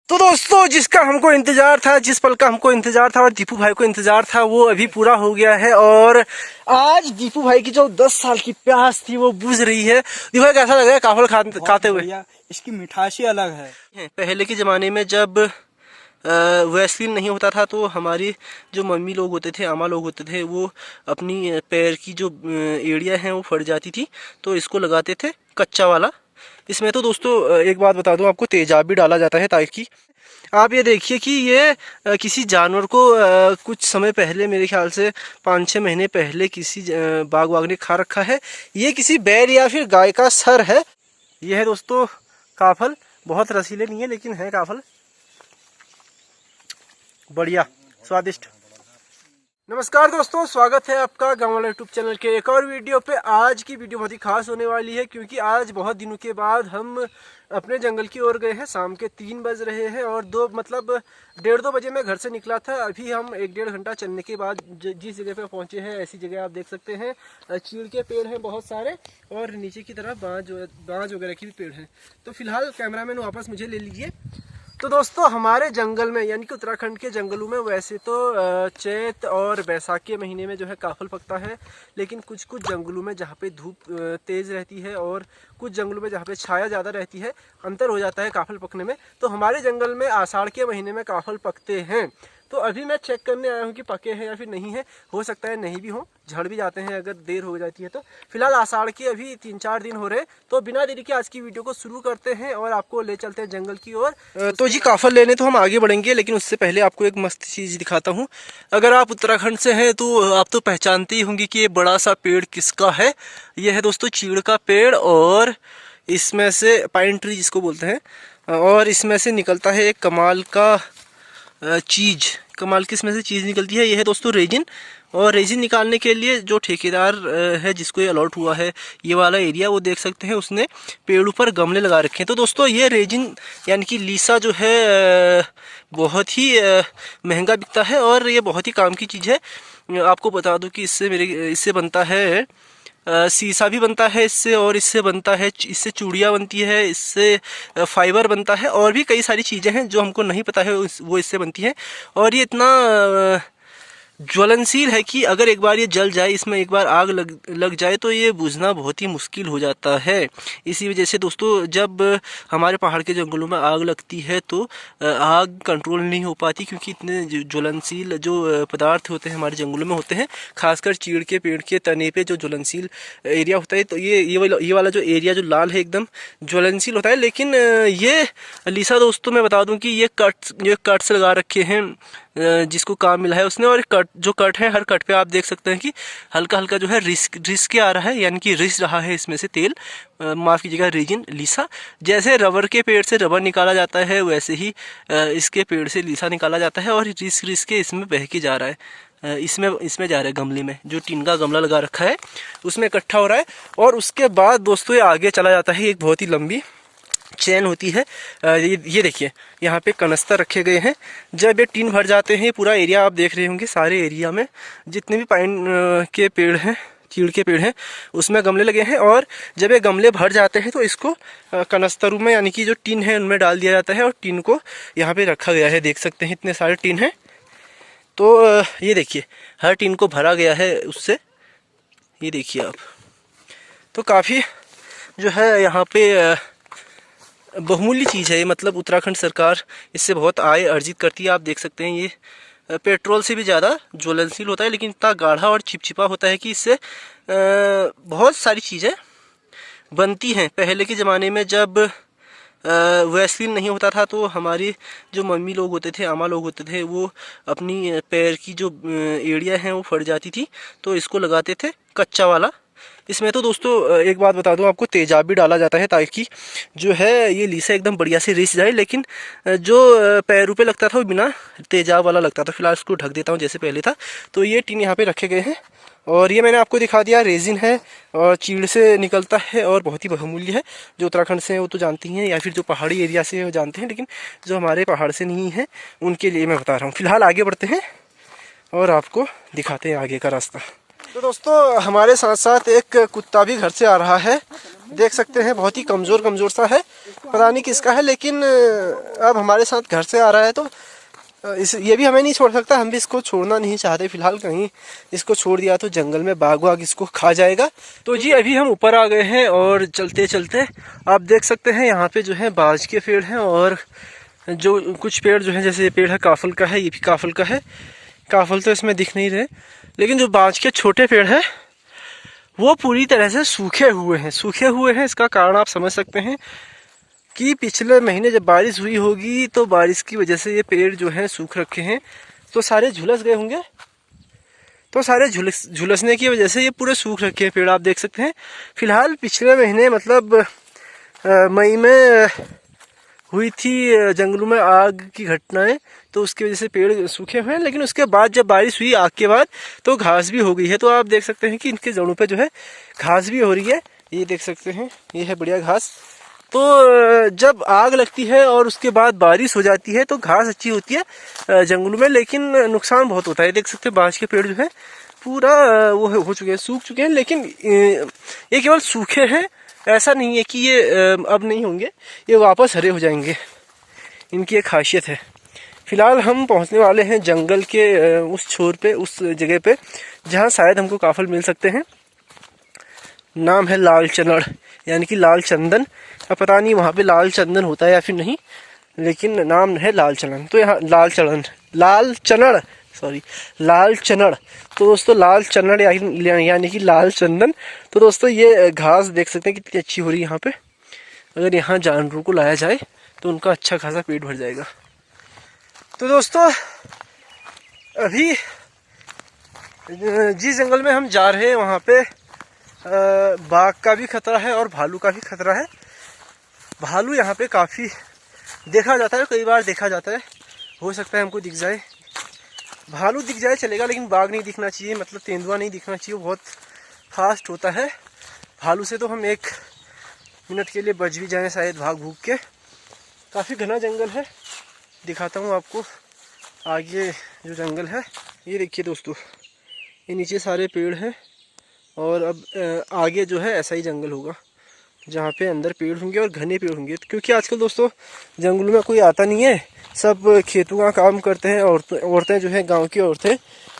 तो दोस्तों जिसका हमको इंतजार था, जिस पल का हमको इंतजार था और दीपू भाई को इंतजार था, वो अभी पूरा हो गया है। और आज दीपू भाई की जो 10 साल की प्यास थी वो बुझ रही है। दीपू भाई कैसा लग रहा है काफल खाते हुए? इसकी मिठास ही अलग है। पहले के जमाने में जब वैसलीन नहीं होता था तो हमारी जो मम्मी लोग होते थे, आमा लोग होते थे, वो अपनी पैर की जो एड़ियाँ हैं वो फट जाती थी तो इसको लगाते थे कच्चा वाला। इसमें तो दोस्तों एक बात बता दूं आपको, तेजाब भी डाला जाता है ताकि आप ये देखिए कि ये किसी जानवर को कुछ समय पहले, मेरे ख्याल से 5-6 महीने पहले किसी बाघ वाघ ने खा रखा है। ये किसी बैल या फिर गाय का सर है। ये है दोस्तों काफल, बहुत रसीले नहीं है लेकिन है काफल, बढ़िया स्वादिष्ट। नमस्कार दोस्तों, स्वागत है आपका गाँव वाला यूट्यूब चैनल के एक और वीडियो पे। आज की वीडियो बहुत ही खास होने वाली है क्योंकि आज बहुत दिनों के बाद हम अपने जंगल की ओर गए हैं। शाम के 3 बज रहे हैं और 1:30-2 बजे मैं घर से निकला था। अभी हम 1-1.5 घंटा चलने के बाद जिस जगह पे पहुंचे हैं, ऐसी जगह आप देख सकते हैं। चीड़ के पेड़ हैं बहुत सारे और नीचे की तरफ बांज वगैरह के भी पेड़ हैं। तो फिलहाल कैमरामैन वापस मुझे ले लीजिए। तो दोस्तों हमारे जंगल में, यानी कि उत्तराखंड के जंगलों में, वैसे तो चैत और बैसाख के महीने में जो है काफल पकता है, लेकिन कुछ जंगलों में जहाँ पे धूप तेज़ रहती है और कुछ जंगलों में जहाँ पे छाया ज़्यादा रहती है, अंतर हो जाता है काफल पकने में। तो हमारे जंगल में आषाढ़ के महीने में काफल पकते हैं। तो अभी मैं चेक करने आया हूँ कि पके हैं या फिर नहीं है। हो सकता है नहीं भी हो, झड़ भी जाते हैं अगर देर हो जाती है तो। फिलहाल आषाढ़ के अभी 3-4 दिन हो रहे हैं। तो बिना देरी के आज की वीडियो को शुरू करते हैं और आपको ले चलते हैं जंगल की ओर। तो जी काफल लेने तो हम आगे बढ़ेंगे, लेकिन उससे पहले आपको एक मस्त चीज़ दिखाता हूँ। अगर आप उत्तराखंड से हैं तो आप तो पहचानते ही होंगे कि ये बड़ा सा पेड़ किसका है। ये है दोस्तों चीड़ का पेड़, और इसमें से पाइन ट्री जिसको बोलते हैं, और इसमें से निकलता है एक कमाल की इसमें से चीज़ निकलती है। ये है दोस्तों रेजिन। और रेजिन निकालने के लिए जो ठेकेदार है जिसको ये अलॉट हुआ है ये वाला एरिया, वो देख सकते हैं उसने पेड़ों पर गमले लगा रखे हैं। तो दोस्तों ये रेजिन यानी कि लीसा जो है बहुत ही महंगा बिकता है और ये बहुत ही काम की चीज़ है। आपको बता दूं कि इससे बनता है शीशा भी बनता है इससे, और इससे चूड़ियाँ बनती है, इससे फाइबर बनता है, और भी कई सारी चीज़ें हैं जो हमको नहीं पता है वो इससे बनती है। और ये इतना ज्वलनशील है कि अगर एक बार ये जल जाए, इसमें एक बार आग लग जाए तो ये बुझना बहुत ही मुश्किल हो जाता है। इसी वजह से दोस्तों जब हमारे पहाड़ के जंगलों में आग लगती है तो आग कंट्रोल नहीं हो पाती, क्योंकि इतने ज्वलनशील जो पदार्थ होते हैं हमारे जंगलों में होते हैं। खासकर चीड़ के पेड़ के तने पे जो ज्वलनशील एरिया होता है, तो ये वाला जो एरिया जो लाल है एकदम ज्वलनशील होता है। लेकिन ये लीसा दोस्तों मैं बता दूं कि ये कट्स लगा रखे हैं जिसको काम मिला है उसने। और कट है, हर कट पे आप देख सकते हैं कि हल्का हल्का जो है रिस्क आ रहा है, यानी कि रिस रहा है इसमें से तेल, माफ़ कीजिएगा रेजिन, लीसा। जैसे रबर के पेड़ से रबर निकाला जाता है वैसे ही इसके पेड़ से लीसा निकाला जाता है, और रिस के इसमें बह के जा रहा है। इसमें जा रहा है गमले में, जो टीन का गमला लगा रखा है उसमें इकट्ठा हो रहा है। और उसके बाद दोस्तों ये आगे चला जाता है। एक बहुत ही लंबी चैन होती है। ये देखिए यहाँ पे कनस्तर रखे गए हैं। जब ये टीन भर जाते हैं, पूरा एरिया आप देख रहे होंगे, सारे एरिया में जितने भी पाइन के पेड़ हैं, चीड़ के पेड़ हैं, उसमें गमले लगे हैं। और जब ये गमले भर जाते हैं तो इसको कनस्तरों में, यानी कि जो टीन है उनमें डाल दिया जाता है और टीन को यहाँ पे रखा गया है। देख सकते हैं इतने सारे टीन हैं। तो ये देखिए हर टीन को भरा गया है उससे, ये देखिए आप। तो काफ़ी जो है यहाँ पे बहुमूल्य चीज़ है ये, मतलब उत्तराखंड सरकार इससे बहुत आय अर्जित करती है। आप देख सकते हैं ये पेट्रोल से भी ज़्यादा ज्वलनशील होता है, लेकिन इतना गाढ़ा और चिपचिपा होता है कि इससे बहुत सारी चीज़ें बनती हैं। पहले के ज़माने में जब वैसलीन नहीं होता था तो हमारी जो मम्मी लोग होते थे, आमा लोग होते थे, वो अपनी पैर की जो एड़ियाँ हैं वो फट जाती थी तो इसको लगाते थे कच्चा वाला। इसमें तो दोस्तों एक बात बता दूं आपको, तेजाब भी डाला जाता है ताकि जो है ये लीसा एकदम बढ़िया से रिस जाए। लेकिन जो पैरों पे लगता था वो बिना तेजाब वाला लगता था। फिलहाल इसको ढक देता हूं जैसे पहले था। तो ये टीन यहाँ पे रखे गए हैं, और ये मैंने आपको दिखा दिया रेजिन है और चीड़ से निकलता है और बहुत ही बहुमूल्य है। जो उत्तराखंड से हैं वो तो जानती हैं, या फिर जो पहाड़ी एरिया से वो जानते हैं, लेकिन जो हमारे पहाड़ से नहीं है उनके लिए मैं बता रहा हूँ। फिलहाल आगे बढ़ते हैं और आपको दिखाते हैं आगे का रास्ता। तो दोस्तों हमारे साथ साथ एक कुत्ता भी घर से आ रहा है, देख सकते हैं बहुत ही कमज़ोर सा है, पता नहीं किसका है, लेकिन अब हमारे साथ घर से आ रहा है तो ये भी हमें नहीं छोड़ सकता, हम भी इसको छोड़ना नहीं चाहते फिलहाल। कहीं इसको छोड़ दिया तो जंगल में बाघ वाघ इसको खा जाएगा। तो जी अभी हम ऊपर आ गए हैं और चलते चलते आप देख सकते हैं यहाँ पे जो है बाज के पेड़ हैं, और जो कुछ पेड़ जो है, जैसे ये पेड़ है काफल का है, ये भी काफल का है। काफल तो इसमें दिख नहीं रहे, लेकिन जो बाज के छोटे पेड़ हैं वो पूरी तरह से सूखे हुए हैं। इसका कारण आप समझ सकते हैं कि पिछले महीने जब बारिश हुई होगी तो बारिश की वजह से ये पेड़ जो हैं सूख रखे हैं, तो सारे झुलस गए होंगे। तो सारे झुलसने की वजह से ये पूरे सूख रखे हैं पेड़, आप देख सकते हैं। फिलहाल पिछले महीने मतलब मई में हुई थी जंगलों में आग की घटनाएं, तो उसकी वजह से पेड़ सूखे हुए हैं। लेकिन उसके बाद जब बारिश हुई आग के बाद तो घास भी हो गई है। तो आप देख सकते हैं कि इनके जड़ों पे जो है घास भी हो रही है, ये देख सकते हैं, ये है बढ़िया घास। तो जब आग लगती है और उसके बाद बारिश हो जाती है तो घास अच्छी होती है जंगलों में, लेकिन नुकसान बहुत होता है। देख सकते हैं बांस के पेड़ जो है पूरा वो हो चुके हैं, सूख चुके हैं। लेकिन ये केवल सूखे हैं, ऐसा नहीं है कि ये अब नहीं होंगे, ये वापस हरे हो जाएंगे, इनकी एक खासियत है। फिलहाल हम पहुंचने वाले हैं जंगल के उस छोर पे, उस जगह पे जहां शायद हमको काफल मिल सकते हैं। नाम है लाल चनड़, यानी कि लाल चंदन। अब पता नहीं वहाँ पे लाल चंदन होता है या फिर नहीं, लेकिन नाम है लाल चनन। तो यहाँ लाल चनड़। तो दोस्तों लाल चनड़ यानी कि लाल चंदन। तो दोस्तों ये घास देख सकते हैं कितनी अच्छी हो रही है यहाँ पे। अगर यहाँ जानवरों को लाया जाए तो उनका अच्छा खासा पेट भर जाएगा। तो दोस्तों अभी जिस जंगल में हम जा रहे हैं वहाँ पे बाघ का भी खतरा है और भालू का भी खतरा है। भालू यहाँ पे काफ़ी देखा जाता है, कई बार देखा जाता है, हो सकता है हमको दिख जाए। भालू दिख जाए चलेगा, लेकिन बाघ नहीं दिखना चाहिए, मतलब तेंदुआ नहीं दिखना चाहिए, वो बहुत फास्ट होता है। भालू से तो हम 1 मिनट के लिए बच भी जाएं शायद भाग भूग के। काफ़ी घना जंगल है, दिखाता हूँ आपको आगे जो जंगल है। ये देखिए दोस्तों, ये नीचे सारे पेड़ हैं और अब आगे जो है ऐसा ही जंगल होगा जहाँ पे अंदर पेड़ होंगे और घने पेड़ होंगे। क्योंकि आजकल दोस्तों जंगलों में कोई आता नहीं है, सब खेतों का काम करते हैं। औरतें जो है, गांव की औरतें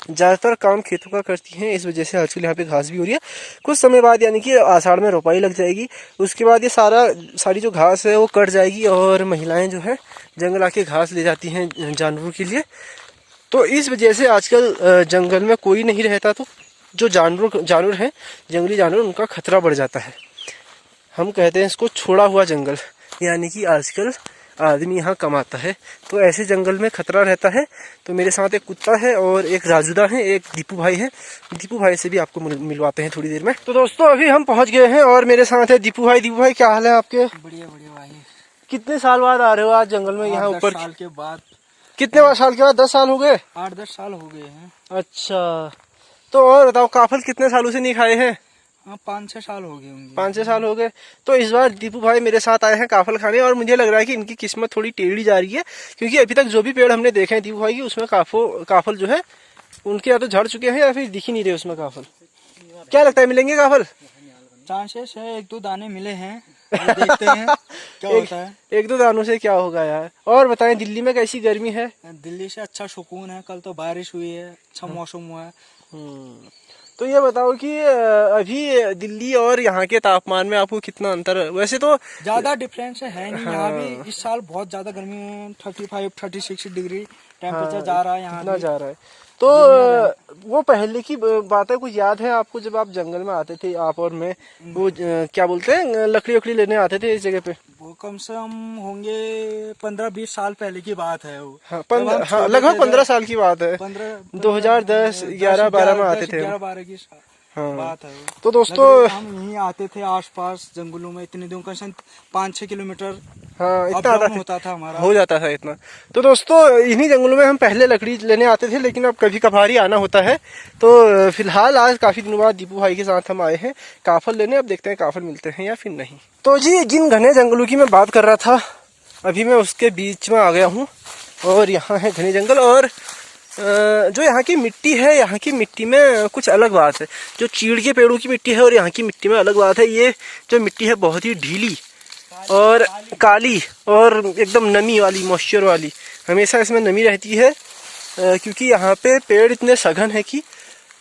ज़्यादातर काम खेतों का करती हैं, इस वजह से आजकल यहाँ पे घास भी हो रही है। कुछ समय बाद यानी कि आषाढ़ में रोपाई लग जाएगी, उसके बाद ये सारी जो घास है वो कट जाएगी और महिलाएँ जो है जंगल आके घास ले जाती हैं जानवरों के लिए। तो इस वजह से आजकल जंगल में कोई नहीं रहता, तो जो जानवर हैं, जंगली जानवर, उनका खतरा बढ़ जाता है। हम कहते हैं इसको छोड़ा हुआ जंगल, यानी कि आजकल आदमी यहाँ कमाता है, तो ऐसे जंगल में खतरा रहता है। तो मेरे साथ एक कुत्ता है और एक राजूदा है, एक दीपू भाई है। दीपू भाई से भी आपको मिलवाते हैं थोड़ी देर में। तो दोस्तों अभी हम पहुँच गए हैं और मेरे साथ है दीपू भाई। दीपू भाई क्या हाल है आपके? बढ़िया बढ़िया भाई। कितने साल बाद आ रहे हो आज जंगल में यहाँ ऊपर? 10 साल के बाद। कितने साल के बाद? 10 साल हो गए? 8-10 साल हो गए हैं। अच्छा, तो और बताओ काफल कितने सालों से नहीं खाए हैं? हाँ 5-6 साल हो गए होंगे। 5-6 साल हो गए। तो इस बार दीपू भाई मेरे साथ आए हैं काफल खाने, और मुझे लग रहा है कि इनकी किस्मत थोड़ी टेढ़ी जा रही है, क्योंकि अभी तक जो भी पेड़ हमने देखे हैं दीपू भाई की, उसमें काफल जो है उनके या तो झड़ चुके हैं या फिर दिख ही नहीं रहे उसमें काफल। क्या लगता है मिलेंगे काफल? चांसेस है, 1-2 दाने मिले हैं, देखते हैं क्या होता है। 1-2 दानों से क्या होगा यार। और बताएं दिल्ली में कैसी गर्मी है? दिल्ली से अच्छा सुकून है, कल तो बारिश हुई है, अच्छा मौसम हुआ है। तो ये बताओ कि अभी दिल्ली और यहाँ के तापमान में आपको कितना अंतर है? वैसे तो ज्यादा डिफरेंस है नहीं। हाँ। यहाँ भी इस साल बहुत ज्यादा गर्मी है, 35-36 डिग्री टेम्परेचर जा रहा है यहाँ इतना भी। जा रहा है। तो वो पहले की बात है, कुछ याद है आपको जब आप जंगल में आते थे, आप और मैं, वो क्या बोलते हैं, लकड़ी उकड़ी लेने आते थे इस जगह पे? वो कम से कम होंगे 15-20 साल पहले की बात है वो। हाँ, लगभग 15 साल की बात है। 2010, 11-12 में आते थे। 11-12 की बात है वो। तो दोस्तों हम यहीं आते थे आसपास जंगलों में, इतने दूर का 5-6 किलोमीटर हाँ इतना होता था हमारा, हो जाता था इतना। तो दोस्तों इन्हीं जंगलों में हम पहले लकड़ी लेने आते थे, लेकिन अब कभी कभार ही आना होता है। तो फिलहाल आज काफी दिनों बाद दीपू भाई के साथ हम आए हैं काफल लेने। अब देखते हैं काफल मिलते हैं या फिर नहीं। तो जी जिन घने जंगलों की मैं बात कर रहा था, अभी मैं उसके बीच में आ गया हूँ और यहाँ है घने जंगल। और जो यहाँ की मिट्टी है, यहाँ की मिट्टी में कुछ अलग बात है। जो चीड़ के पेड़ों की मिट्टी है और यहाँ की मिट्टी में अलग बात है। ये जो मिट्टी है बहुत ही ढीली और काली और एकदम नमी वाली, मॉइस्चर वाली, हमेशा इसमें नमी रहती है। क्योंकि यहाँ पे पेड़ इतने सघन है कि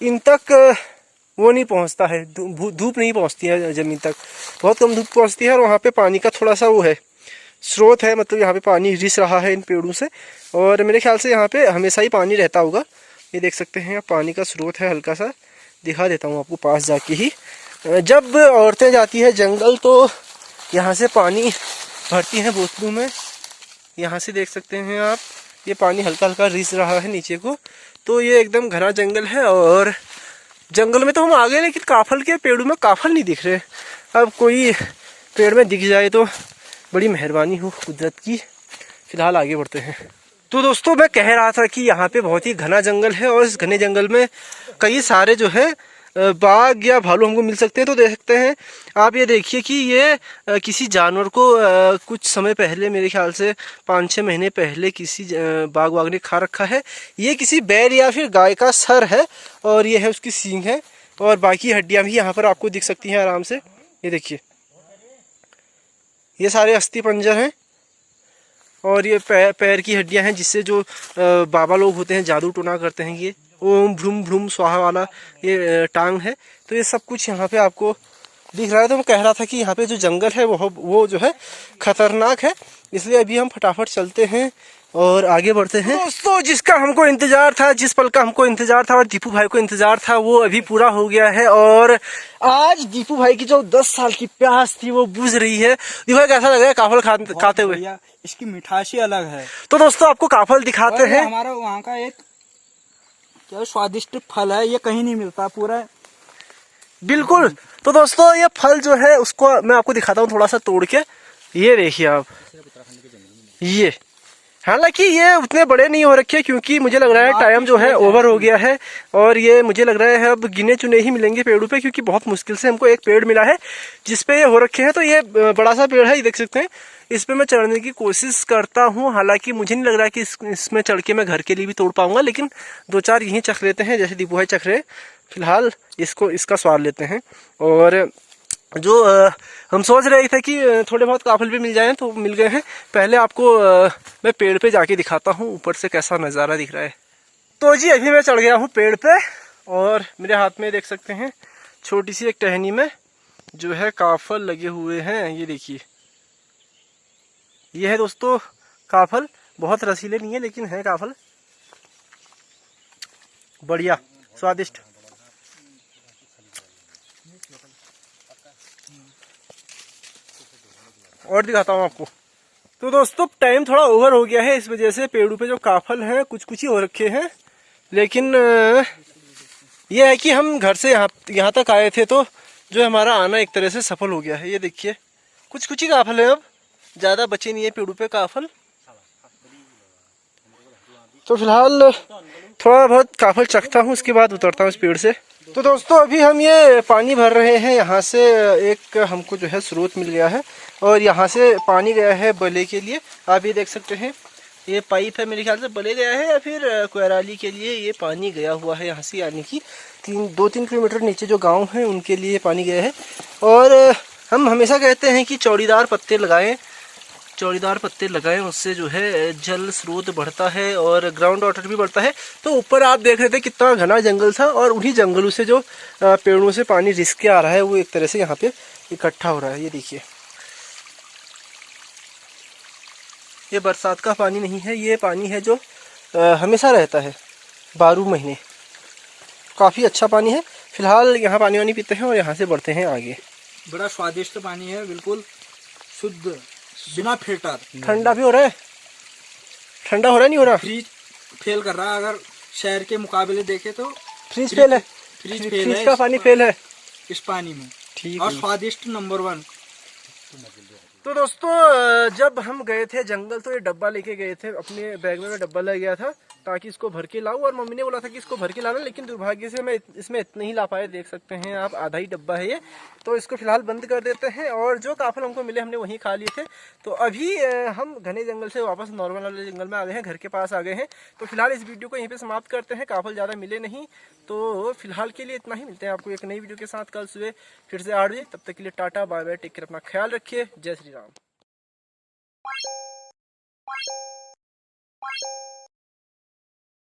इन तक वो नहीं पहुँचता है, धूप नहीं पहुँचती है ज़मीन तक, बहुत कम धूप पहुँचती है। और वहाँ पे पानी का थोड़ा सा वो है, स्रोत है, मतलब यहाँ पे पानी रिस रहा है इन पेड़ों से। और मेरे ख्याल से यहाँ पे हमेशा ही पानी रहता होगा। ये देख सकते हैं, पानी का स्रोत है, हल्का सा दिखा देता हूँ आपको पास जाके ही। जब औरतें जाती है जंगल तो यहाँ से पानी भरती हैं बोतलों में। यहाँ से देख सकते हैं आप, ये पानी हल्का हल्का रिस रहा है नीचे को। तो ये एकदम घना जंगल है और जंगल में तो हम आ गए, लेकिन काफल के पेड़ों में काफल नहीं दिख रहे। अब कोई पेड़ में दिख जाए तो बड़ी मेहरबानी हो कुदरत की। फिलहाल आगे बढ़ते हैं। तो दोस्तों, मैं कह रहा था कि यहाँ पे बहुत ही घना जंगल है और इस घने जंगल में कई सारे जो है बाघ या भालू हमको मिल सकते हैं। तो देख सकते हैं आप, ये देखिए कि ये किसी जानवर को कुछ समय पहले, मेरे ख्याल से 5-6 महीने पहले किसी बाघ वाघ ने खा रखा है। ये किसी बैल या फिर गाय का सर है और ये है उसकी सींग है। और बाकी हड्डियां भी यहाँ पर आपको दिख सकती हैं आराम से। ये देखिए, ये सारे अस्थि पंजर हैं और ये पैर की हड्डियां हैं, जिससे जो बाबा लोग होते हैं जादू टोना करते हैं, ये ओम भ्रूम भ्रूम स्वाहा वाला ये टांग है। तो ये सब कुछ यहाँ पे आपको दिख रहा है। तो मैं कह रहा था कि यहाँ पे जो जंगल है वो जो है खतरनाक है। इसलिए अभी हम फटाफट चलते हैं और आगे बढ़ते हैं। दोस्तों, जिसका हमको इंतजार था, जिस पल का हमको इंतजार था और दीपू भाई को इंतजार था, वो अभी पूरा हो गया है। और आज दीपू भाई की जो 10 साल की प्यास थी वो बुझ रही है। दीपू भाई, कैसा लग रहा है काफल खाते हुए? इसकी मिठास ही अलग है। तो दोस्तों, आपको काफल दिखाते हैं। हमारा वहाँ का एक क्या स्वादिष्ट फल है, ये कहीं नहीं मिलता पूरा। बिल्कुल। तो दोस्तों, ये फल जो है उसको मैं आपको दिखाता हूँ थोड़ा सा तोड़ के। ये देखिए आप, ये हालांकि ये उतने बड़े नहीं हो रखे, क्योंकि मुझे लग रहा है टाइम जो है ओवर हो गया है। और ये मुझे लग रहा है अब गिने चुने ही मिलेंगे पेड़ों पे, क्योंकि बहुत मुश्किल से हमको एक पेड़ मिला है जिसपे ये हो रखे हैं। तो ये बड़ा सा पेड़ है, ये देख सकते हैं। इस पे मैं चढ़ने की कोशिश करता हूँ। हालांकि मुझे नहीं लग रहा है कि इसमें चढ़ के मैं घर के लिए भी तोड़ पाऊंगा, लेकिन 2-4 यहीं चख लेते हैं, जैसे दीपू भाई चख रहे। फिलहाल इसका स्वाद लेते हैं। और जो हम सोच रहे थे कि थोड़े बहुत काफल भी मिल जाएं, तो मिल गए हैं। पहले आपको मैं पेड़ पे जाके दिखाता हूँ ऊपर से कैसा नज़ारा दिख रहा है। तो जी, अभी मैं चढ़ गया हूँ पेड़ पे और मेरे हाथ में देख सकते हैं छोटी सी एक टहनी में जो है काफल लगे हुए हैं। ये देखिए, ये है दोस्तों काफल। बहुत रसीले नहीं है, लेकिन है काफल। बढ़िया, स्वादिष्ट। और दिखाता हूँ आपको। तो दोस्तों, टाइम थोड़ा ओवर हो गया है, इस वजह से पेड़ों पे जो काफल हैं कुछ कुछ ही हो रखे हैं। लेकिन ये है कि हम घर से यहाँ तक आए थे, तो जो हमारा आना एक तरह से सफल हो गया है। ये देखिए, कुछ कुछ ही काफल है, अब ज़्यादा बचे नहीं है पेड़ों पे काफल। तो फिलहाल थोड़ा बहुत काफल चखता हूँ, उसके बाद उतरता हूँ इस पेड़ से। तो दोस्तों, अभी हम ये पानी भर रहे हैं। यहाँ से एक हमको जो है स्रोत मिल गया है और यहाँ से पानी गया है बले के लिए। आप ये देख सकते हैं, ये पाइप है, मेरे ख्याल से बले गया है या फिर कोयराली के लिए ये पानी गया हुआ है यहाँ से, यानी कि 2-3 किलोमीटर नीचे जो गांव है उनके लिए पानी गया है। और हम हमेशा कहते हैं कि चौड़ीदार पत्ते लगाएं, उससे जो है जल स्रोत बढ़ता है और ग्राउंड वाटर भी बढ़ता है। तो ऊपर आप देख रहे थे कितना घना जंगल था और उन्हीं जंगलों से जो पेड़ों से पानी रिस के आ रहा है वो एक तरह से यहाँ पे इकट्ठा हो रहा है। ये देखिए, ये बरसात का पानी नहीं है, ये पानी है जो हमेशा रहता है 12 महीने। काफ़ी अच्छा पानी है। फिलहाल यहाँ पानी वानी पीते हैं और यहाँ से बढ़ते हैं आगे। बड़ा स्वादिष्ट पानी है, बिल्कुल शुद्ध, बिना फिल्टर। ठंडा भी हो रहा है, ठंडा हो रहा है, नहीं हो रहा? फ्रीज फेल कर रहा है। अगर शहर के मुकाबले देखे तो फ्रीज फेल है। फ्रीज का पानी फेल है इस पानी में। ठीक और है। स्वादिष्ट नंबर 1। तो दोस्तों जब हम गए थे जंगल तो ये डब्बा लेके गए थे, अपने बैग में डब्बा ले गया था ताकि इसको भर के लाऊं, और मम्मी ने बोला था कि इसको भर के लाना, लेकिन दुर्भाग्य से मैं इसमें इतना ही ला पाया। देख सकते हैं आप, आधा ही डब्बा है ये। तो इसको फिलहाल बंद कर देते हैं, और जो काफल हमको मिले हमने वहीं खा लिए थे। तो अभी हम घने जंगल से वापस नॉर्मल वाले जंगल में आ गए हैं, घर के पास आ गए हैं। तो फिलहाल इस वीडियो को यहीं पे समाप्त करते हैं, काफल ज़्यादा मिले नहीं। तो फिलहाल के लिए इतना ही, मिलते हैं आपको एक नई वीडियो के साथ कल सुबह फिर से 8 बजे। तब तक के लिए tata bye bye, take care, अपना ख्याल रखिए। जय श्री राम।